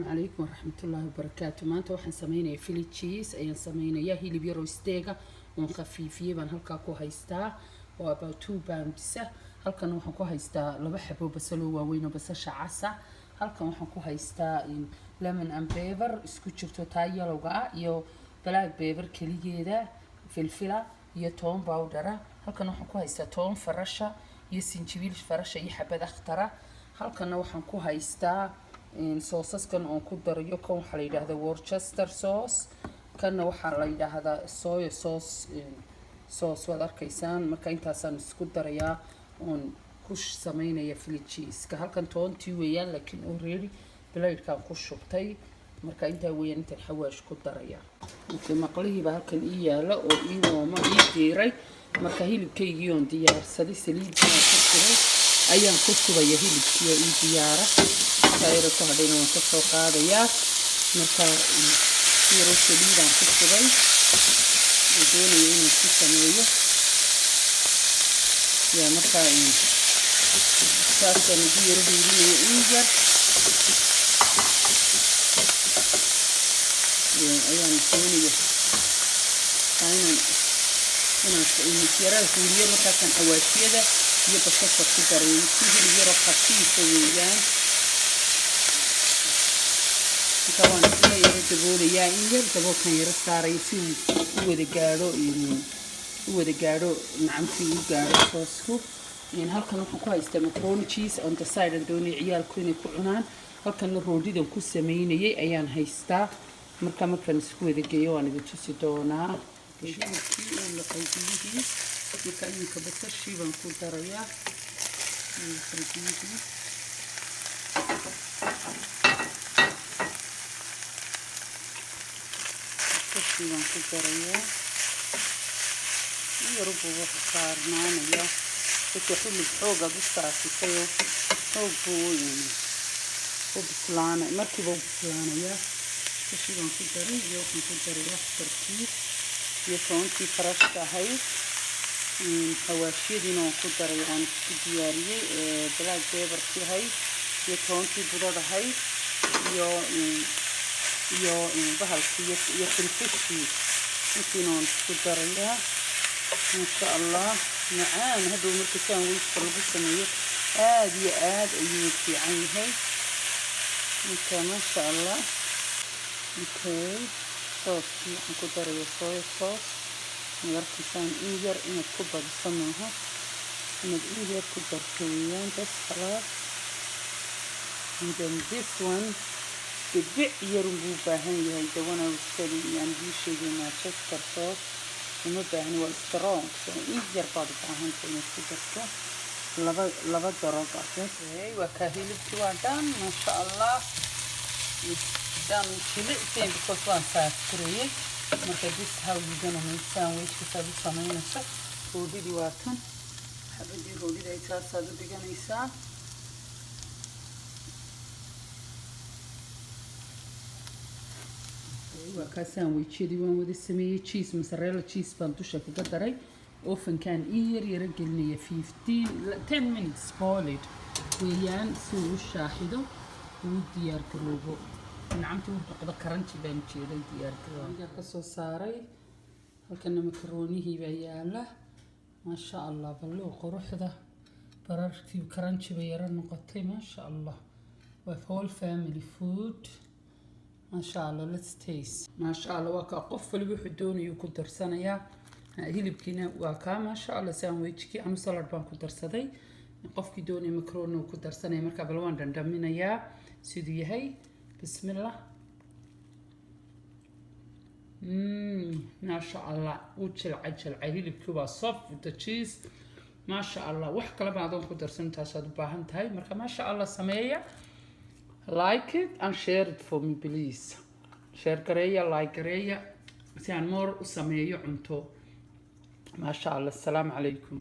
السلام عليكم ورحمة الله وبركاته. ما أنت وحن سمينا فيلي تشيز أيان سمينا يا هي اللي بيرو ستيجا ونخفيفيه بان هالكا كو هايستا و about 2 pounds هالكا وحن كو هايستا لبا حبو بسلو ووينو بسشا عسا هالكا وحن كو هايستا إن lemon and pepper isku jirto taa yalowga iyo black pepper kaligeeda filfila iyo toon powder halkan waxaan ku haystaa toon farasha iyo sinjibiil farasha iyo xabad akhtara halkan waxaan ku haystaa soosaskan oo ku darayo kan waxa la yiraahdaa Worcester sauce kana waxa la yiraahdaa soy sauce wada arkaysaan marka intaasaan isku darayaa oo ku sameynaya fillet cheese ka halkan toontii weeyaan laakiin already بلايركان ku shubtay marka inta weeyaan inta xawaash ku daraya inta maqlihiiba halkan ii yaalo oo ii wooma ii diiray marka hilibkaygi oo diyaarsaday saliidka ku shubay ayaan ku shubaya hilibkii oo ii diyaara tayro ku hadhayna waan ka soo qaadayaa marka yaro saliidaan ku shubay doonayo inuu ku sameeyo yaa marka saasaan ugu yaro dhiirinayo ii yar ayaan doonaya inaan yaraha huuriyo markaasaan xawaashiyada iyo basasha ku daray si hilib yaro khafiifa weeyaan inta waan isla yaro daboolayaa in yar daboolkan yaro saaraya si uu u wada gaadho nacamtii u gaadho soosku halkan waxaan ku haystaa macaroni cheese on the side aan doonaya ciyaalku inay ku cunaan halkanna roodhidan ku sameynayay ayaan haystaa markaan isku wada geeyo waan idin tusi doonaa shilkii oo la qaybiyay marka inka basashii baan ku darayaa basashii baan ku darayaa yarubu waxa saarnaanaya dadka xilib xooga bisaasitayo xoog buu وبسلانة مركبة وبسلانة يا تشيلون في الدري يوم في الدري تركيب يكون في فرشة هاي حواشي دينو في الدري عن دياري بلاك بيبر في هاي يكون في براد هاي يو بهالشي يفلفشي يكونون في الدري ما شاء الله نعم هذو مركزان ويشتغلوا بالسمية آد أيوة في عين هاي ما شاء الله اوكي صوص نحن كدري صويا صوص نركزان إنجر إن الكبر بسموها إن الإنجر كبر كويان بس خلاص and then this one تبع يرمو باهن يهي دوانا والسلي يعني دي شيء ما تشكر صوص وما باهن والسترونج إنجر بعض باهن كويان كبرته لبا درجة وكاهيل بتوعدان ما شاء الله دام شلئتين because one side كريه marka this how you gonna make sandwich كتابي سمينسا رودي واتن حبدي رودي دا يتاساد ديغانيسا وكا ساندويتش دي وان ودي سميه تشيز موزاريلا تشيز بان دوشا كقدري often كان يرجلني 10 minutes boiled ويان سو شاحدو وديار كروبو نعمتو نقضى كرنتي بين جيري ديار كروبو كسو ساري halkana makaronihi baa yaala ma sha Allah ballo quruxda barartii karanti bay yara noqotay ma sha Allah waa whole family food ma sha Allah let's taste ma sha Allah waa ka qof waliba wuxuu doonayo ku darsanaya hilibkiina waa ka ma sha Allah sandwichki anu salad baan ku darsaday qofkii doonay macaroni ku darsanay marka bal waan dandhaminayaa sidoo yahay bismillah ما شاء الله وجل عجل عهيلب كوبا صف with the cheese ما شاء الله وحكى لما عندهم قدر سنتها صاد باهن تاي مركا ما شاء الله سمية like it and share it for me please share كريا like كريا يعني مور سمية عنتو ما شاء الله السلام عليكم